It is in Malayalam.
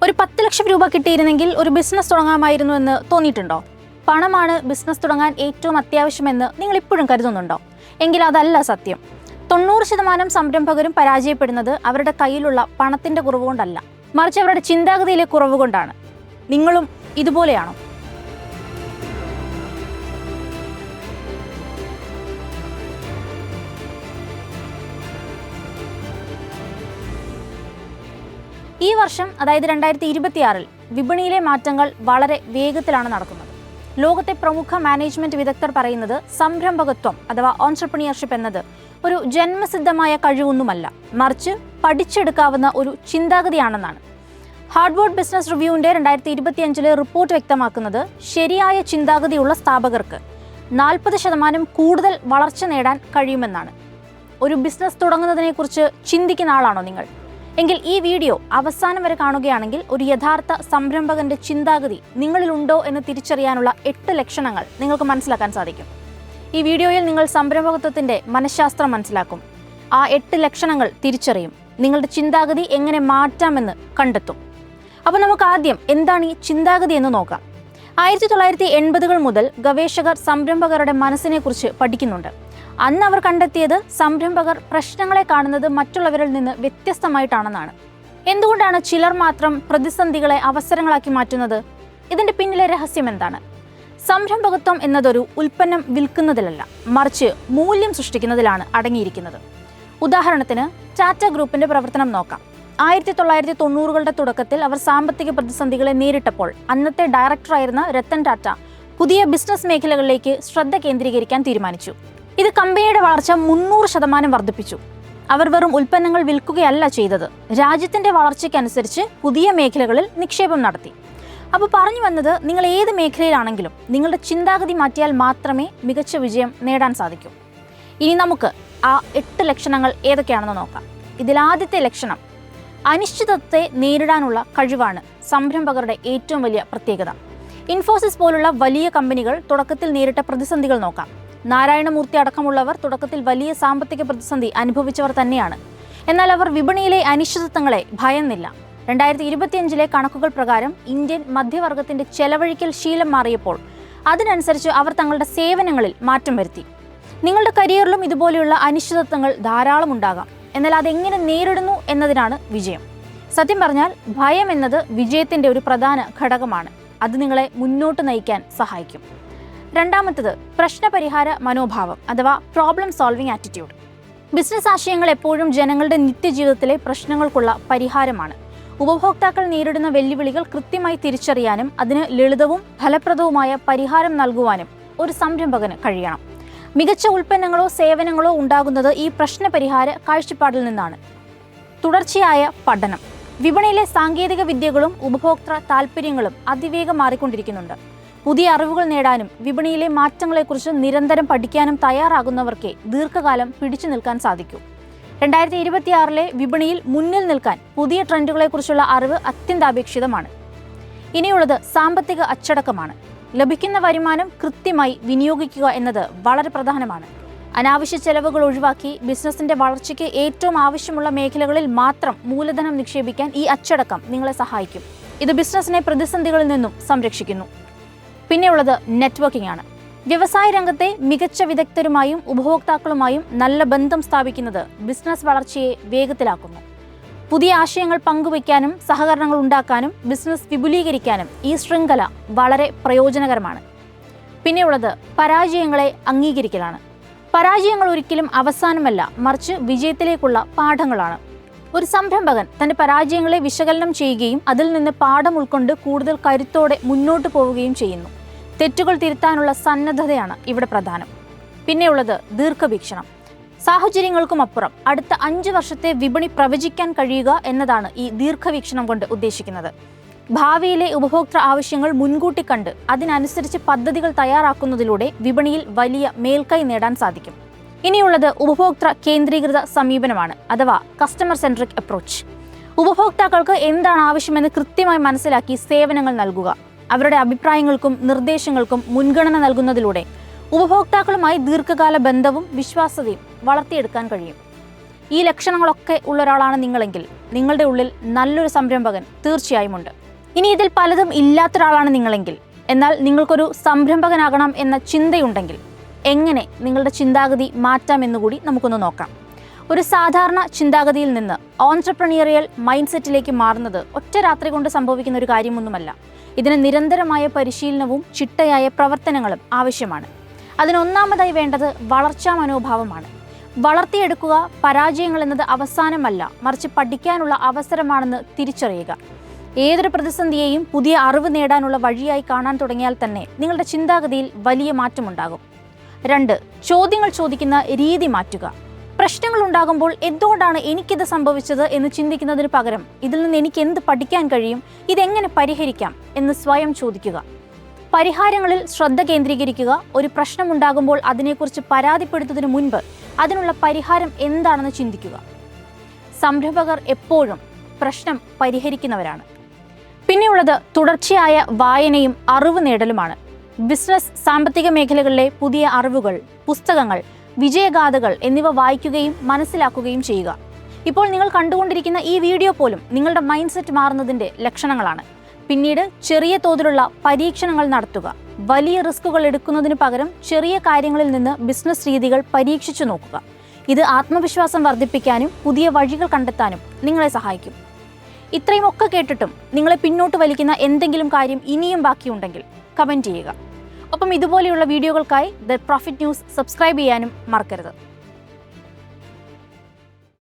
ഒരു 10 ലക്ഷം രൂപ കിട്ടിയിരുന്നെങ്കിൽ ഒരു ബിസിനസ് തുടങ്ങാമായിരുന്നു എന്ന് തോന്നിയിട്ടുണ്ടോ? പണമാണ് ബിസിനസ് തുടങ്ങാൻ ഏറ്റവും അത്യാവശ്യമെന്ന് നിങ്ങൾ ഇപ്പോഴും കരുതുന്നുണ്ടോ? എങ്കിൽ അതല്ല സത്യം. 90% സംരംഭകരും പരാജയപ്പെടുന്നത് അവരുടെ കയ്യിലുള്ള പണത്തിന്റെ കുറവ് കൊണ്ടല്ല, മറിച്ച് അവരുടെ ചിന്താഗതിയിലെ കുറവ് കൊണ്ടാണ്. നിങ്ങളും ഇതുപോലെയാണോ? ഈ വർഷം, അതായത് 2026-ൽ വിപണിയിലെ മാറ്റങ്ങൾ വളരെ വേഗത്തിലാണ് നടക്കുന്നത്. ലോകത്തെ പ്രമുഖ മാനേജ്മെന്റ് വിദഗ്ധർ പറയുന്നത് സംരംഭകത്വം അഥവാ ഓൺട്രപ്രണിയർഷിപ്പ് എന്നത് ഒരു ജന്മസിദ്ധമായ കഴിവൊന്നുമല്ല, മറിച്ച് പഠിച്ചെടുക്കാവുന്ന ഒരു ചിന്താഗതിയാണെന്നാണ്. ഹാർവാർഡ് ബിസിനസ് റിവ്യൂവിന്റെ 2025-ലെ റിപ്പോർട്ട് വ്യക്തമാക്കുന്നത് ശരിയായ ചിന്താഗതിയുള്ള സ്ഥാപകർക്ക് 40% കൂടുതൽ വളർച്ച നേടാൻ കഴിയുമെന്നാണ്. ഒരു ബിസിനസ് തുടങ്ങുന്നതിനെക്കുറിച്ച് ചിന്തിക്കുന്ന ആളാണോ നിങ്ങൾ? എങ്കിൽ ഈ വീഡിയോ അവസാനം വരെ കാണുകയാണെങ്കിൽ ഒരു യഥാർത്ഥ സംരംഭകന്റെ ചിന്താഗതി നിങ്ങളിലുണ്ടോ എന്ന് തിരിച്ചറിയാനുള്ള 8 ലക്ഷണങ്ങൾ നിങ്ങൾക്ക് മനസ്സിലാക്കാൻ സാധിക്കും. ഈ വീഡിയോയിൽ നിങ്ങൾ സംരംഭകത്വത്തിന്റെ മനഃശാസ്ത്രം മനസ്സിലാക്കും. ആ 8 ലക്ഷണങ്ങൾ തിരിച്ചറിയും. നിങ്ങളുടെ ചിന്താഗതി എങ്ങനെ മാറ്റാമെന്ന് കണ്ടെത്തും. അപ്പോൾ നമുക്ക് ആദ്യം എന്താണ് ഈ ചിന്താഗതി എന്ന് നോക്കാം. 1980-കൾ മുതൽ ഗവേഷകർ സംരംഭകരുടെ മനസ്സിനെക്കുറിച്ച് പഠിക്കുന്നുണ്ട്. അന്ന് അവർ കണ്ടെത്തിയത് സംരംഭകർ പ്രശ്നങ്ങളെ കാണുന്നത് മറ്റുള്ളവരിൽ നിന്ന് വ്യത്യസ്തമായിട്ടാണെന്നാണ്. എന്തുകൊണ്ടാണ് ചിലർ മാത്രം പ്രതിസന്ധികളെ അവസരങ്ങളാക്കി മാറ്റുന്നത്? ഇതിന്റെ പിന്നിലെ രഹസ്യം എന്താണ്? സംരംഭകത്വം എന്നതൊരു ഉൽപ്പന്നം വിൽക്കുന്നതിലല്ല, മറിച്ച് മൂല്യം സൃഷ്ടിക്കുന്നതിലാണ് അടങ്ങിയിരിക്കുന്നത്. ഉദാഹരണത്തിന് ടാറ്റ ഗ്രൂപ്പിന്റെ പ്രവർത്തനം നോക്കാം. 1990-കളുടെ തുടക്കത്തിൽ അവർ സാമ്പത്തിക പ്രതിസന്ധികളെ നേരിട്ടപ്പോൾ അന്നത്തെ ഡയറക്ടറായിരുന്ന രത്തൻ ടാറ്റ പുതിയ ബിസിനസ് മേഖലകളിലേക്ക് ശ്രദ്ധ കേന്ദ്രീകരിക്കാൻ തീരുമാനിച്ചു. ഇത് കമ്പനിയുടെ വളർച്ച 300% വർദ്ധിപ്പിച്ചു. അവർ വെറും ഉൽപ്പന്നങ്ങൾ വിൽക്കുകയല്ല ചെയ്തത്, രാജ്യത്തിന്റെ വളർച്ചയ്ക്കനുസരിച്ച് പുതിയ മേഖലകളിൽ നിക്ഷേപം നടത്തി. അപ്പോൾ പറഞ്ഞു വന്നത്, നിങ്ങൾ ഏത് മേഖലയിലാണെങ്കിലും നിങ്ങളുടെ ചിന്താഗതി മാറ്റിയാൽ മാത്രമേ മികച്ച വിജയം നേടാൻ സാധിക്കൂ. ഇനി നമുക്ക് ആ 8 ലക്ഷണങ്ങൾ ഏതൊക്കെയാണെന്ന് നോക്കാം. ഇതിൽ ആദ്യത്തെ ലക്ഷണം, അനിശ്ചിതത്വത്തെ നേരിടാനുള്ള കഴിവാണ് സംരംഭകരുടെ ഏറ്റവും വലിയ പ്രത്യേകത. ഇൻഫോസിസ് പോലുള്ള വലിയ കമ്പനികൾ തുടക്കത്തിൽ നേരിട്ട പ്രതിസന്ധികൾ നോക്കാം. നാരായണമൂർത്തി അടക്കമുള്ളവർ തുടക്കത്തിൽ വലിയ സാമ്പത്തിക പ്രതിസന്ധി അനുഭവിച്ചവർ തന്നെയാണ്. എന്നാൽ അവർ വിപണിയിലെ അനിശ്ചിതത്വങ്ങളെ ഭയന്നില്ല. 2025-ലെ കണക്കുകൾ പ്രകാരം ഇന്ത്യൻ മധ്യവർഗത്തിന്റെ ചെലവഴിക്കൽ ശീലം മാറിയപ്പോൾ അതിനനുസരിച്ച് അവർ തങ്ങളുടെ സേവനങ്ങളിൽ മാറ്റം വരുത്തി. നിങ്ങളുടെ കരിയറിലും ഇതുപോലെയുള്ള അനിശ്ചിതത്വങ്ങൾ ധാരാളം ഉണ്ടാകാം. എന്നാൽ അതെങ്ങനെ നേരിടുന്നു എന്നതിനാണ് വിജയം. സത്യം പറഞ്ഞാൽ ഭയം എന്നത് വിജയത്തിന്റെ ഒരു പ്രധാന ഘടകമാണ്. അത് നിങ്ങളെ മുന്നോട്ട് നയിക്കാൻ സഹായിക്കും. രണ്ടാമത്തത്, പ്രശ്നപരിഹാര മനോഭാവം അഥവാ പ്രോബ്ലം സോൾവിംഗ് ആറ്റിറ്റ്യൂഡ്. ബിസിനസ് ആശയങ്ങൾ എപ്പോഴും ജനങ്ങളുടെ നിത്യജീവിതത്തിലെ പ്രശ്നങ്ങൾക്കുള്ള പരിഹാരമാണ്. ഉപഭോക്താക്കൾ നേരിടുന്ന വെല്ലുവിളികൾ കൃത്യമായി തിരിച്ചറിയാനും അതിന് ലളിതവും ഫലപ്രദവുമായ പരിഹാരം നൽകുവാനും ഒരു സംരംഭകന് കഴിയണം. മികച്ച ഉൽപ്പന്നങ്ങളോ സേവനങ്ങളോ ഉണ്ടാകുന്നത് ഈ പ്രശ്നപരിഹാര കാഴ്ചപ്പാടിൽ നിന്നാണ്. തുടർച്ചയായ പഠനം. വിപണിയിലെ സാങ്കേതിക വിദ്യകളും ഉപഭോക്തൃ താൽപ്പര്യങ്ങളും അതിവേഗം മാറിക്കൊണ്ടിരിക്കുന്നുണ്ട്. പുതിയ അറിവുകൾ നേടാനും വിപണിയിലെ മാറ്റങ്ങളെക്കുറിച്ച് നിരന്തരം പഠിക്കാനും തയ്യാറാകുന്നവർക്കേ ദീർഘകാലം പിടിച്ചു നിൽക്കാൻ സാധിക്കൂ. 2026-ലെ വിപണിയിൽ മുന്നിൽ നിൽക്കാൻ പുതിയ ട്രെൻഡുകളെക്കുറിച്ചുള്ള അറിവ് അത്യന്താപേക്ഷിതമാണ്. ഇനിയുള്ളത് സാമ്പത്തിക അച്ചടക്കമാണ്. ലഭിക്കുന്ന വരുമാനം കൃത്യമായി വിനിയോഗിക്കുക എന്നത് വളരെ പ്രധാനമാണ്. അനാവശ്യ ചെലവുകൾ ഒഴിവാക്കി ബിസിനസിന്റെ വളർച്ചയ്ക്ക് ഏറ്റവും ആവശ്യമുള്ള മേഖലകളിൽ മാത്രം മൂലധനം നിക്ഷേപിക്കാൻ ഈ അച്ചടക്കം നിങ്ങളെ സഹായിക്കും. ഇത് ബിസിനസിനെ പ്രതിസന്ധികളിൽ നിന്നും സംരക്ഷിക്കുന്നു. പിന്നെയുള്ളത് നെറ്റ്വർക്കിംഗ് ആണ്. വ്യവസായ രംഗത്തെ മികച്ച വിദഗ്ധരുമായും ഉപഭോക്താക്കളുമായും നല്ല ബന്ധം സ്ഥാപിക്കുന്നത് ബിസിനസ് വളർച്ചയെ വേഗത്തിലാക്കുന്നു. പുതിയ ആശയങ്ങൾ പങ്കുവയ്ക്കാനും സഹകരണങ്ങൾ ഉണ്ടാക്കാനും ബിസിനസ് വിപുലീകരിക്കാനും ഈ ശൃംഖല വളരെ പ്രയോജനകരമാണ്. പിന്നെയുള്ളത് പരാജയങ്ങളെ അംഗീകരിക്കലാണ്. പരാജയങ്ങൾ ഒരിക്കലും അവസാനമല്ല, മറിച്ച് വിജയത്തിലേക്കുള്ള പാഠങ്ങളാണ്. ഒരു സംരംഭകൻ തന്റെ പരാജയങ്ങളെ വിശകലനം ചെയ്യുകയും അതിൽ നിന്ന് പാഠം ഉൾക്കൊണ്ട് കൂടുതൽ കരുത്തോടെ മുന്നോട്ട് പോവുകയും ചെയ്യുന്നു. തെറ്റുകൾ തിരുത്താനുള്ള സന്നദ്ധതയാണ് ഇവിടെ പ്രധാനം. പിന്നെയുള്ളത് ദീർഘവീക്ഷണം. സാഹചര്യങ്ങൾക്കുമപ്പുറം അടുത്ത 5 വർഷത്തെ വിപണി പ്രവചിക്കാൻ കഴിയുക എന്നതാണ് ഈ ദീർഘവീക്ഷണം കൊണ്ട് ഉദ്ദേശിക്കുന്നത്. ഭാവിയിലെ ഉപഭോക്തൃ ആവശ്യങ്ങൾ മുൻകൂട്ടി കണ്ട് അതിനനുസരിച്ച് പദ്ധതികൾ തയ്യാറാക്കുന്നതിലൂടെ വിപണിയിൽ വലിയ മേൽക്കൈ നേടാൻ സാധിക്കും. ഇനിയുള്ളത് ഉപഭോക്തൃ കേന്ദ്രീകൃത സമീപനമാണ്, അഥവാ കസ്റ്റമർ സെൻട്രിക് അപ്രോച്ച്. ഉപഭോക്താക്കൾക്ക് എന്താണ് ആവശ്യമെന്ന് കൃത്യമായി മനസ്സിലാക്കി സേവനങ്ങൾ നൽകുക. അവരുടെ അഭിപ്രായങ്ങൾക്കും നിർദ്ദേശങ്ങൾക്കും മുൻഗണന നൽകുന്നതിലൂടെ ഉപഭോക്താക്കളുമായി ദീർഘകാല ബന്ധവും വിശ്വാസ്യതയും വളർത്തിയെടുക്കാൻ കഴിയും. ഈ ലക്ഷണങ്ങളൊക്കെ ഉള്ള ഒരാളാണ് നിങ്ങളെങ്കിൽ നിങ്ങളുടെ ഉള്ളിൽ നല്ലൊരു സംരംഭകൻ തീർച്ചയായും ഉണ്ട്. ഇനി ഇതിൽ പലതും ഇല്ലാത്തൊരാളാണ് നിങ്ങളെങ്കിൽ, എന്നാൽ നിങ്ങൾക്കൊരു സംരംഭകനാകണം എന്ന ചിന്തയുണ്ടെങ്കിൽ എങ്ങനെ നിങ്ങളുടെ ചിന്താഗതി മാറ്റാമെന്നുകൂടി നമുക്കൊന്ന് നോക്കാം. ഒരു സാധാരണ ചിന്താഗതിയിൽ നിന്ന് ഓൺട്രപ്രണിയറിയൽ മൈൻഡ് സെറ്റിലേക്ക് മാറുന്നത് ഒറ്റ രാത്രി കൊണ്ട് സംഭവിക്കുന്ന ഒരു കാര്യമൊന്നുമല്ല. ഇതിന് നിരന്തരമായ പരിശീലനവും ചിട്ടയായ പ്രവർത്തനങ്ങളും ആവശ്യമാണ്. അതിനൊന്നാമതായി വേണ്ടത് വളർച്ചാ മനോഭാവമാണ്. വളർത്തിയെടുക്കുക പരാജയങ്ങൾ എന്നത് അവസാനമല്ല, മറിച്ച് പഠിക്കാനുള്ള അവസരമാണെന്ന് തിരിച്ചറിയുക. ഏതൊരു പ്രതിസന്ധിയെയും പുതിയ അറിവ് നേടാനുള്ള വഴിയായി കാണാൻ തുടങ്ങിയാൽ തന്നെ നിങ്ങളുടെ ചിന്താഗതിയിൽ വലിയ മാറ്റമുണ്ടാകും. 2. ചോദ്യങ്ങൾ ചോദിക്കുന്ന രീതി മാറ്റുക. പ്രശ്നങ്ങൾ ഉണ്ടാകുമ്പോൾ എന്തുകൊണ്ടാണ് എനിക്കിത് സംഭവിച്ചത് എന്ന് ചിന്തിക്കുന്നതിന് പകരം ഇതിൽ നിന്ന് എനിക്ക് എന്ത് പഠിക്കാൻ കഴിയും, ഇതെങ്ങനെ പരിഹരിക്കാം എന്ന് സ്വയം ചോദിക്കുക. പരിഹാരങ്ങളിൽ ശ്രദ്ധ കേന്ദ്രീകരിക്കുക. ഒരു പ്രശ്നമുണ്ടാകുമ്പോൾ അതിനെക്കുറിച്ച് പരാതിപ്പെടുത്തുന്നതിന് മുൻപ് അതിനുള്ള പരിഹാരം എന്താണെന്ന് ചിന്തിക്കുക. സംരംഭകർ എപ്പോഴും പ്രശ്നം പരിഹരിക്കുന്നവരാണ്. പിന്നെയുള്ളത് തുടർച്ചയായ വായനയും അറിവ് നേടലുമാണ്. ബിസിനസ്, സാമ്പത്തിക മേഖലകളിലെ പുതിയ അറിവുകൾ, പുസ്തകങ്ങൾ, വിജയഗാഥകൾ എന്നിവ വായിക്കുകയും മനസ്സിലാക്കുകയും ചെയ്യുക. ഇപ്പോൾ നിങ്ങൾ കണ്ടുകൊണ്ടിരിക്കുന്ന ഈ വീഡിയോ പോലും നിങ്ങളുടെ മൈൻഡ് സെറ്റ് മാറുന്നതിൻ്റെ ലക്ഷണങ്ങളാണ്. പിന്നീട് ചെറിയ തോതിലുള്ള പരീക്ഷണങ്ങൾ നടത്തുക. വലിയ റിസ്കുകൾ എടുക്കുന്നതിന് പകരം ചെറിയ കാര്യങ്ങളിൽ നിന്ന് ബിസിനസ് രീതികൾ പരീക്ഷിച്ചു നോക്കുക. ഇത് ആത്മവിശ്വാസം വർദ്ധിപ്പിക്കാനും പുതിയ വഴികൾ കണ്ടെത്താനും നിങ്ങളെ സഹായിക്കും. ഇത്രയും ഒക്കെ കേട്ടിട്ടും നിങ്ങളെ പിന്നോട്ട് വലിക്കുന്ന എന്തെങ്കിലും കാര്യം ഇനിയും ബാക്കിയുണ്ടെങ്കിൽ കമൻറ്റ് ചെയ്യുക. ഒപ്പം ഇതുപോലെയുള്ള വീഡിയോകൾക്കായി ദ പ്രോഫിറ്റ് ന്യൂസ് സബ്സ്ക്രൈബ് ചെയ്യാനും മറക്കരുത്.